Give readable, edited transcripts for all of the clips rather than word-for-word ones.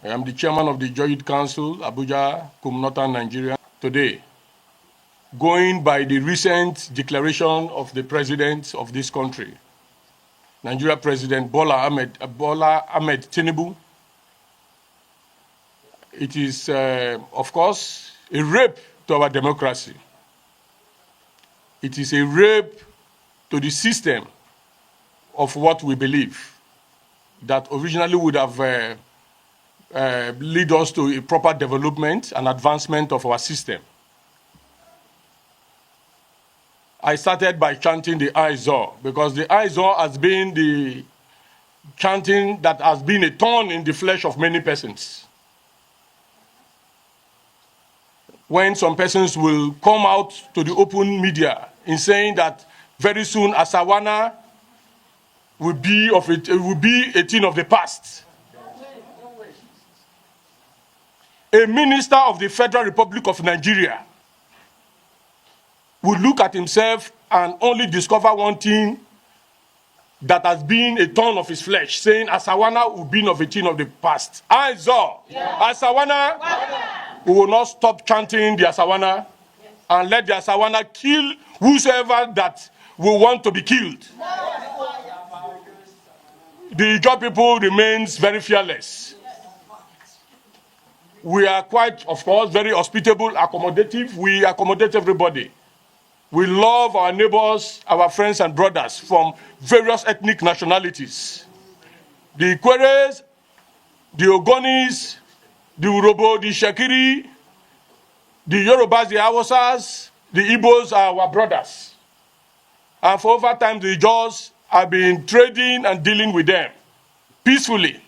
I am the chairman of the Joint Council, Abuja, Northern Nigeria. Today, going by the recent declaration of the president of this country, Nigeria President Bola Ahmed TINUBU, it is, of course, a rape to our democracy. It is a rape to the system of what we believe that originally would have lead us to a proper development and advancement of our system. I started by chanting the Ijaw because the Ijaw has been the chanting that has been a thorn in the flesh of many persons. When some persons will come out to the open media in saying that very soon Asawana will be a thing of the past. A minister of the Federal Republic of Nigeria would look at himself and only discover one thing that has been a thorn of his flesh, saying Asawana will be of a thing of the past. Ijaw, Asawana, we will not stop chanting the Asawana and let the Asawana kill whosoever that will want to be killed. The Ijaw people remains very fearless. We are quite, of course, very hospitable, accommodative. We accommodate everybody. We love our neighbors, our friends and brothers from various ethnic nationalities. The Ikweres, the Ogonis, the Urobo, the Shekiri, the Yorubas, the Hausas, the Igbos are our brothers. And for over time, the Ijaws have been trading and dealing with them peacefully,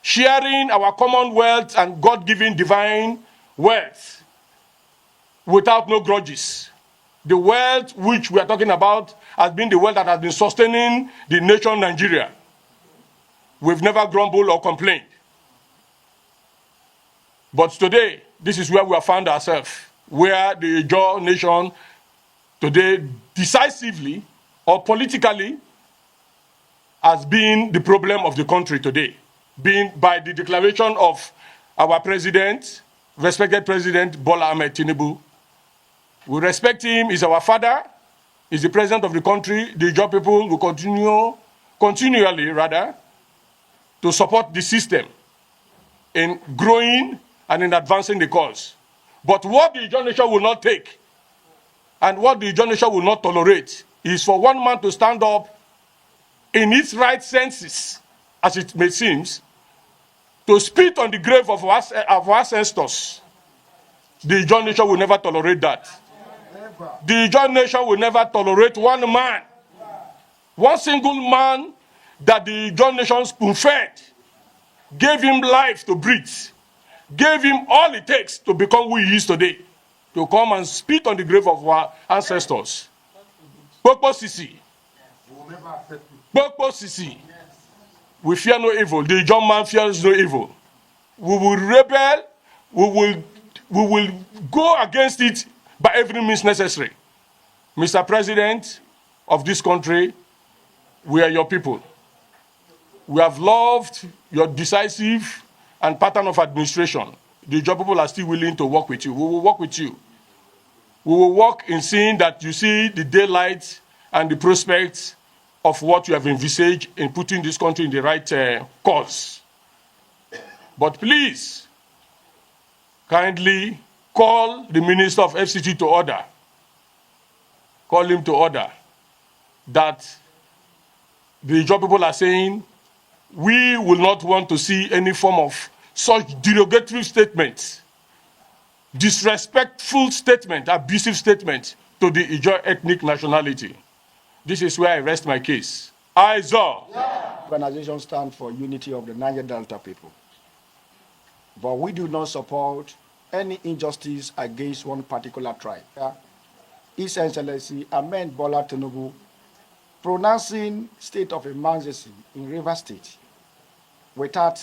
sharing our common wealth and God-given divine wealth without no grudges. The wealth which we are talking about has been the wealth that has been sustaining the nation Nigeria. We've never grumbled or complained. But today, this is where we have found ourselves, where the Ijaw nation today decisively or politically has been the problem of the country today, being by the declaration of our president, respected President Bola Ahmed TINUBU. We respect him, he's our father, he's the president of the country. The Ijaw people will continually to support the system in growing and in advancing the cause. But what the Ijaw nation will not take and what the Ijaw nation will not tolerate is for one man to stand up in its right senses, as it may seem, to spit on the grave of our ancestors. The Ijaw nation will never tolerate that. The Ijaw nation will never tolerate one man, one single man that the Ijaw nation spoon-fed, gave him life to breathe, gave him all it takes to become who he is today, to come and spit on the grave of our ancestors. Pokpo Sisi. Pokpo Sisi. We fear no evil. The Ijaw man fears no evil. We will rebel. We will go against it by every means necessary. Mr. President of this country, we are your people. We have loved your decisive and pattern of administration. The Ijaw people are still willing to work with you. We will work with you. We will work in seeing that you see the daylight and the prospects of what you have envisaged in putting this country in the right course. But please, kindly call the Minister of FCT to order. Call him to order that the Ijaw people are saying we will not want to see any form of such derogatory statements, disrespectful statement, abusive statement to the Ijaw ethnic nationality. This is where I rest my case. Ijaw. Organization stands for unity of the Niger Delta people. But we do not support any injustice against one particular tribe. His Excellency Ahmed Bola TINUBU pronouncing state of emergency in Rivers State without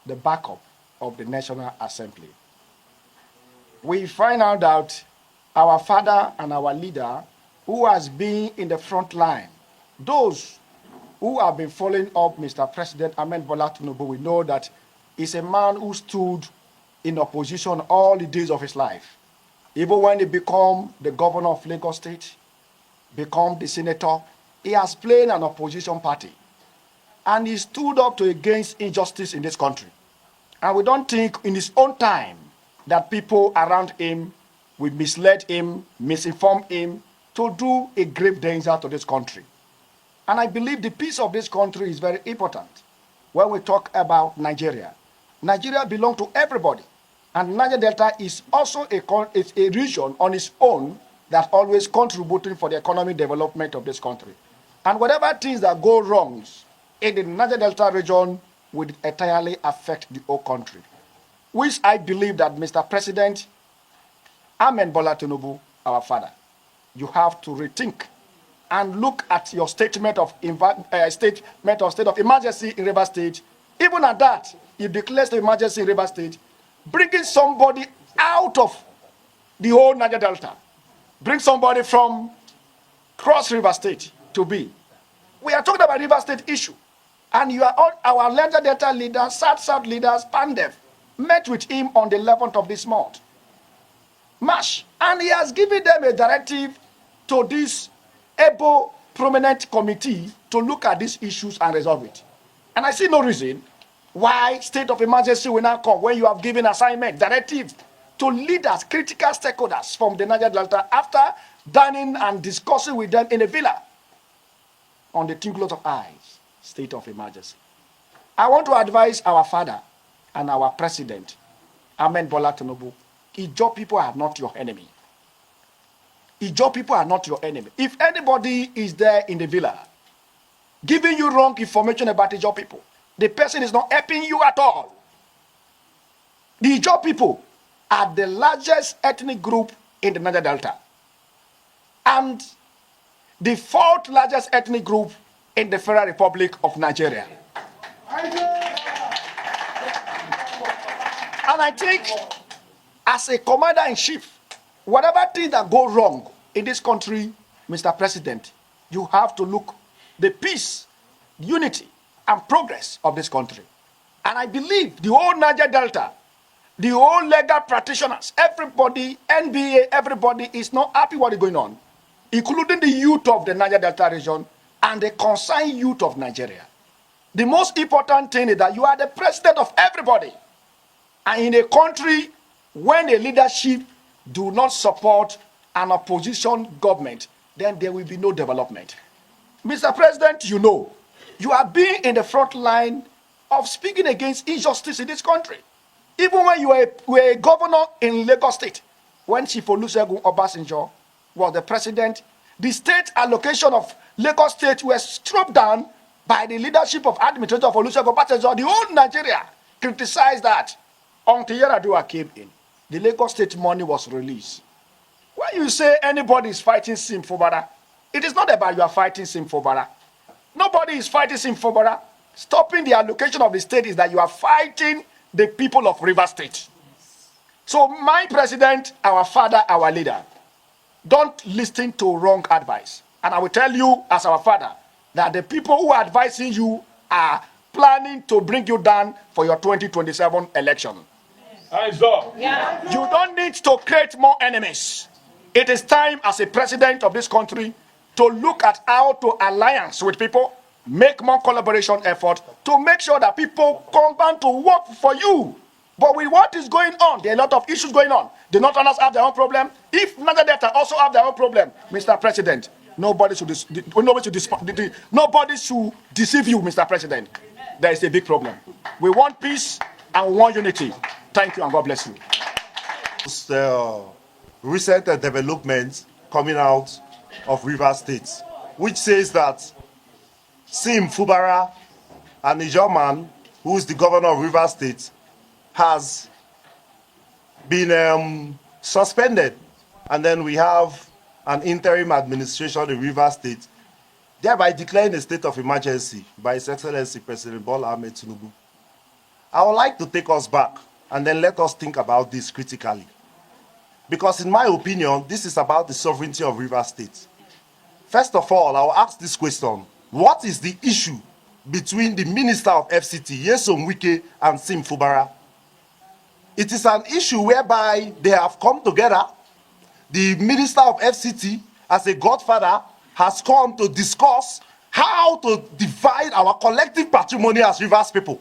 the backup of the National Assembly. We find out that our father and our leader, who has been in the front line, those who have been following up Mr. President Ahmed Bola TINUBU, we know that is a man who stood in opposition all the days of his life. Even when he became the governor of Lagos State, become the senator, he has played an opposition party. And he stood up to against injustice in this country. And we don't think in his own time that people around him will mislead him, misinform him to do a grave danger to this country. And I believe the peace of this country is very important. When we talk about Nigeria, Nigeria belongs to everybody. And Niger Delta is also a region on its own that's always contributing for the economic development of this country. And whatever things that go wrong in the Niger Delta region would entirely affect the whole country. Which I believe that Mr. President, Amen Bola Tinubu, our father, you have to rethink and look at your statement of state of emergency in Rivers State. Even at that, you declare the emergency in Rivers State, bringing somebody out of the whole Niger Delta, bring somebody from Cross River State to be. We are talking about River State issue, and you are all our Niger Delta leaders, South leaders, Pandef, met with him on the 11th of this month, March, and he has given them a directive to this able prominent committee to look at these issues and resolve it. And I see no reason why state of emergency will now come when you have given assignment, directive to leaders, critical stakeholders from the Niger Delta after dining and discussing with them in a villa on the twinkle of eyes, state of emergency. I want to advise our father and our president, Amen Bola Tinubu, Ijaw people are not your enemy. Ijaw people are not your enemy. If anybody is there in the villa giving you wrong information about Ijaw people, the person is not helping you at all. The Ijaw people are the largest ethnic group in the Niger Delta and the fourth largest ethnic group in the Federal Republic of Nigeria. And I think as a commander-in-chief, whatever things that go wrong in this country, Mr. President, you have to look the peace, unity, and progress of this country. And I believe the whole Niger Delta, the whole legal practitioners, everybody, NBA, everybody is not happy what is going on, including the youth of the Niger Delta region and the concerned youth of Nigeria. The most important thing is that you are the president of everybody. And in a country when the leadership do not support an opposition government, then there will be no development. Mr. President, you know, you are being in the front line of speaking against injustice in this country. Even when you were a governor in Lagos State, when Chief Olusegun Obasanjo was the president, the state allocation of Lagos State was struck down by the leadership of Administrator of Olusegun Obasanjo. The whole Nigeria criticized that until Yar'Adua came in. The Lagos State money was released. When you say anybody is fighting Sim Fubara, it is not about you are fighting Sim Fubara. Nobody is fighting Sim Fubara. Stopping the allocation of the state is that you are fighting the people of River State. So my president, our father, our leader, don't listen to wrong advice. And I will tell you as our father that the people who are advising you are planning to bring you down for your 2027 election. Yeah. You don't need to create more enemies. It is time as a president of this country to look at how to alliance with people, make more collaboration effort to make sure that people come back to work for you. But with what is going on, there are a lot of issues going on. The Northerners have their own problem. If Niger Delta also have their own problem, Mr. President, nobody should deceive you, Mr. President. There is a big problem. We want peace and we want unity. Thank you and God bless you. Recent developments coming out of River State, which says that Sim Fubara, an Ijaw man who is the governor of River State, has been suspended. And then we have an interim administration in River State, thereby declaring a state of emergency by His Excellency President Bola Ahmed Tinubu. I would like to take us back and then let us think about this critically. Because in my opinion, this is about the sovereignty of River State. First of all, I will ask this question. What is the issue between the Minister of FCT, Nyesom Wike, and Sim Fubara. It is an issue whereby they have come together. The Minister of FCT, as a godfather, has come to discuss how to divide our collective patrimony as Rivers people.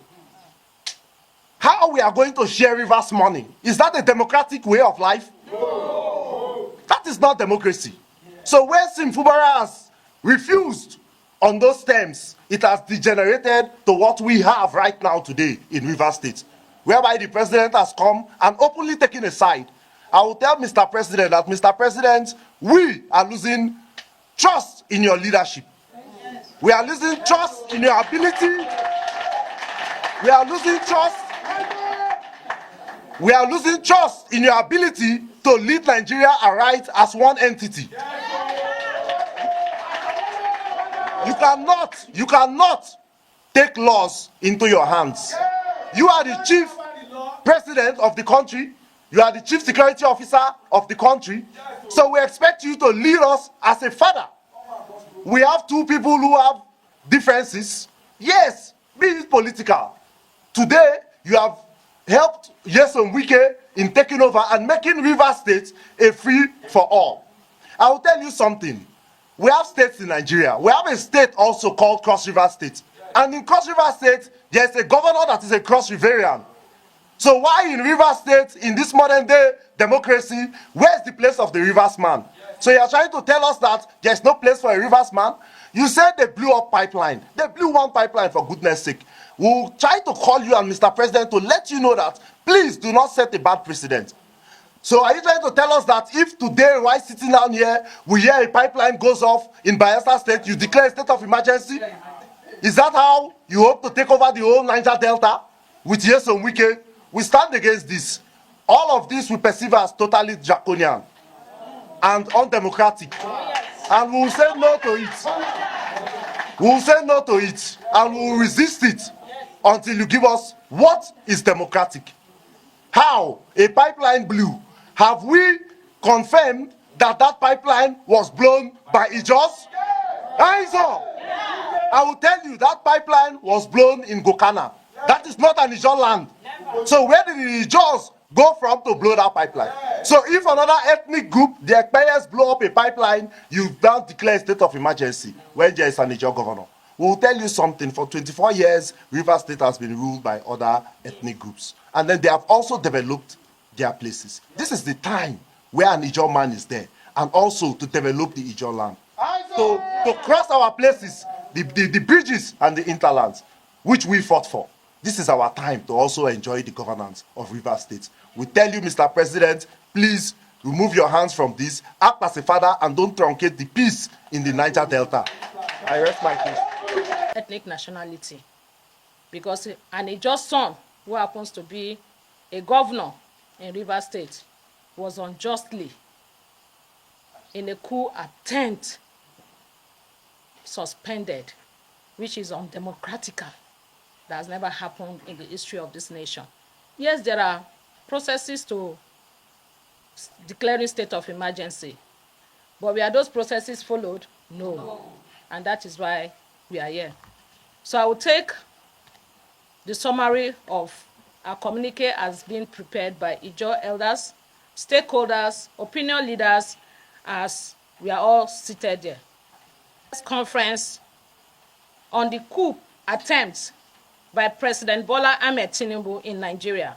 How we are going to share Rivers money. Is that a democratic way of life? No. That is not democracy. So when Sim Fubara has refused on those terms, it has degenerated to what we have right now today in Rivers State, whereby the president has come and openly taken a side. I will tell Mr. President that, Mr. President, we are losing trust in your leadership. We are losing trust in your ability. We are losing trust. We are losing trust in your ability to lead Nigeria aright as one entity. You cannot take laws into your hands. You are the chief president of the country. You are the chief security officer of the country. So we expect you to lead us as a father. We have two people who have differences. Yes, be it political. Today, you have helped Nyesom Wike in taking over and making Rivers State a free for all. I will tell you something. We have states in Nigeria. We have a state also called Cross River State. And in Cross River State, there is a governor that is a Cross Riverian. So why in Rivers State, in this modern day democracy, where is the place of the Rivers man? So you are trying to tell us that there is no place for a Rivers man? You said they blew up pipeline. They blew one pipeline, for goodness sake. We'll try to call you and Mr. President to let you know that please do not set a bad precedent. So are you trying to tell us that if today, while sitting down here, we hear a pipeline goes off in Bayelsa State, you declare a state of emergency? Is that how you hope to take over the whole Niger Delta with Nyesom Wike? We stand against this. All of this we perceive as totally draconian and undemocratic. And we will say no to it. We will say no to it and we will resist it until you give us what is democratic. How a pipeline blew. Have we confirmed that that pipeline was blown by Ijaw? I will tell you that pipeline was blown in Gokana. That is not an Ijaw land. So where did the Ijaws go from to blow that pipeline? So if another ethnic group, the Ekpeyes, blow up a pipeline, you now declare a state of emergency when there is an Ijaw governor. We will tell you something. For 24 years, Rivers State has been ruled by other ethnic groups. And then they have also developed their places. This is the time where an Ijaw man is there. And also to develop the Ijaw land. So to cross our places, the bridges and the interlands, which we fought for. This is our time to also enjoy the governance of Rivers State. We tell you, Mr. President, please remove your hands from this, act as a father, and don't truncate the peace in the Niger Delta. I rest my case. Ethnic nationality, because an Ijaw son who happens to be a governor in Rivers State was unjustly, in a coup attempt, suspended, which is undemocratical. That has never happened in the history of this nation. Yes, there are processes to declaring state of emergency, but were those processes followed? No. And that is why we are here. So I will take the summary of our communique as being prepared by Ijaw elders, stakeholders, opinion leaders, as we are all seated there. This conference on the coup attempts by President Bola Ahmed TINUBU in Nigeria,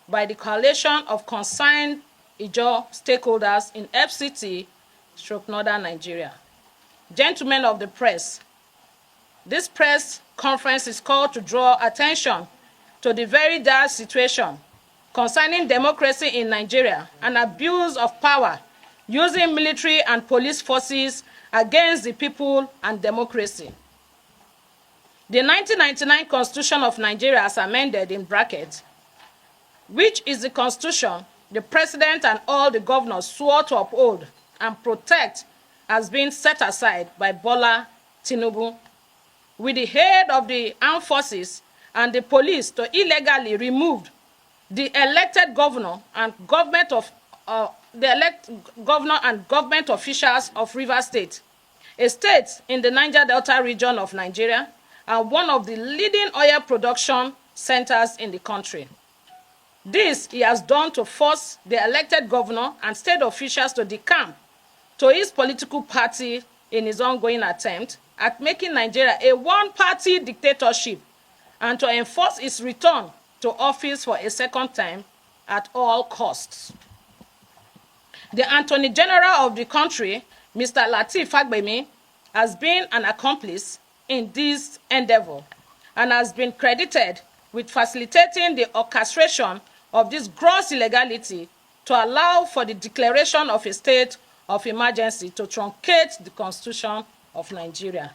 by the coalition of concerned Ijaw stakeholders in FCT, Northern Nigeria. Gentlemen of the press, this press conference is called to draw attention to the very dire situation concerning democracy in Nigeria and abuse of power using military and police forces against the people and democracy. The 1999 Constitution of Nigeria, as amended in brackets, which is the constitution the president and all the governors swore to uphold and protect, has been set aside by Bola TINUBU with the head of the armed forces and the police to illegally remove the elected governor and government officials of Rivers State, a state in the Niger Delta region of Nigeria, and one of the leading oil production centers in the country. This he has done to force the elected governor and state officials to decamp to his political party in his ongoing attempt at making Nigeria a one-party dictatorship and to enforce its return to office for a second time at all costs. The Attorney General of the country, Mr. Lateef Fagbemi, has been an accomplice in this endeavor and has been credited with facilitating the orchestration of this gross illegality to allow for the declaration of a state of emergency to truncate the Constitution of Nigeria.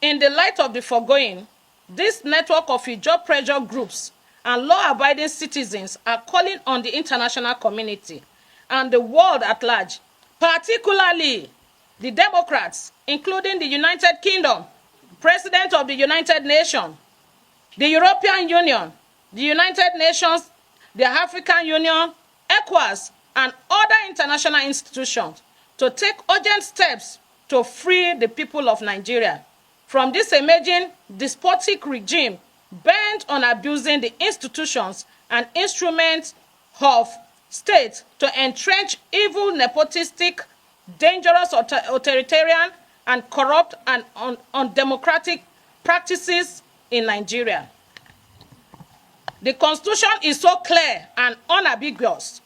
In the light of the foregoing, this network of Ijaw pressure groups and law-abiding citizens are calling on the international community and the world at large, particularly the Democrats, including the United Kingdom, President of the United Nations, the European Union, the United Nations, the African Union, ECOWAS, and other international institutions to take urgent steps to free the people of Nigeria from this emerging despotic regime bent on abusing the institutions and instruments of state to entrench evil, nepotistic, dangerous, authoritarian, and corrupt and undemocratic practices in Nigeria. The Constitution is so clear and unambiguous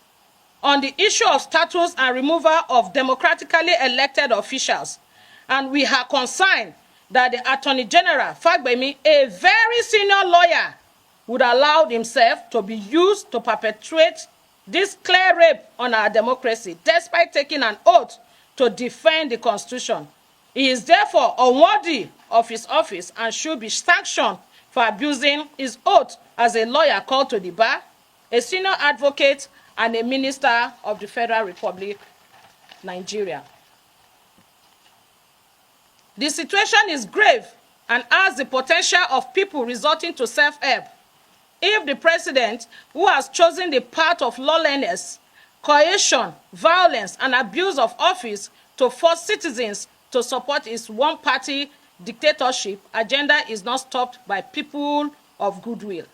on the issue of status and removal of democratically elected officials, and we are concerned that the Attorney General, Fagbemi, a very senior lawyer, would allow himself to be used to perpetuate this clear rape on our democracy, despite taking an oath to defend the Constitution. He is therefore unworthy of his office and should be sanctioned for abusing his oath as a lawyer called to the bar, a senior advocate, and a minister of the Federal Republic, Nigeria. The situation is grave and has the potential of people resorting to self-help if the president, who has chosen the path of lawlessness, coercion, violence, and abuse of office to force citizens to support his one-party dictatorship agenda, is not stopped by people of goodwill.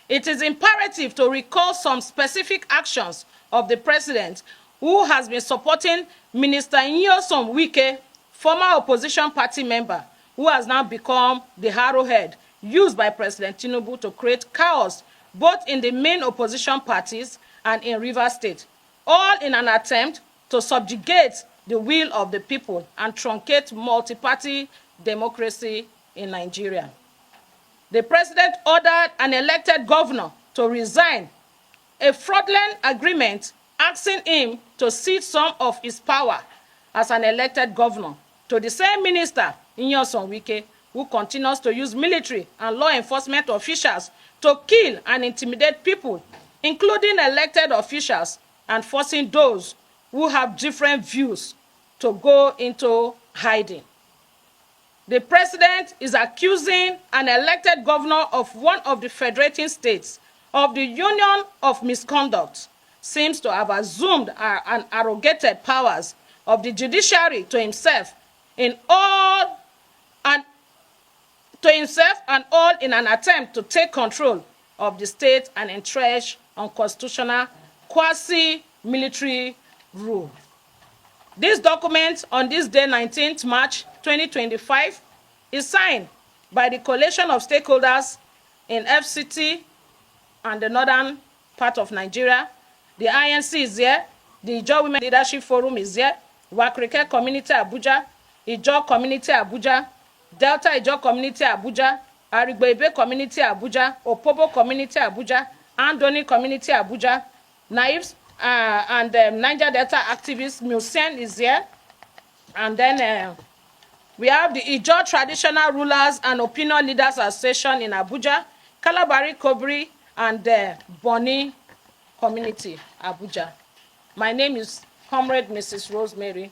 It is imperative to recall some specific actions of the president, who has been supporting Minister Nyesom Wike, former opposition party member, who has now become the arrowhead used by President TINUBU to create chaos both in the main opposition parties and in Rivers State, all in an attempt to subjugate the will of the people and truncate multi-party democracy in Nigeria. The president ordered an elected governor to resign, a fraudulent agreement asking him to cede some of his power as an elected governor to the same minister, Nyesom Wike, who continues to use military and law enforcement officials to kill and intimidate people, including elected officials, and forcing those who have different views to go into hiding. The president is accusing an elected governor of one of the federating states of the union of misconduct, seems to have assumed and arrogated powers of the judiciary to himself and all in an attempt to take control of the state and entrench unconstitutional quasi-military rule. This document on this day, 19th March 2025, is signed by the coalition of stakeholders in FCT and the northern part of Nigeria. The INC is here, the Ijaw Women Leadership Forum is here, Wakrike Community Abuja, Ijaw Community Abuja, Delta Ijaw Community Abuja, Arigboibe Community Abuja, Opobo Community Abuja, Andoni Community Abuja, Naifs and Niger Delta activist Musen is here. And then we have the Ijaw Traditional Rulers and Opinion Leaders Association in Abuja, Kalabari Kobri, and Boni Community, Abuja. My name is Comrade Mrs. Rosemary.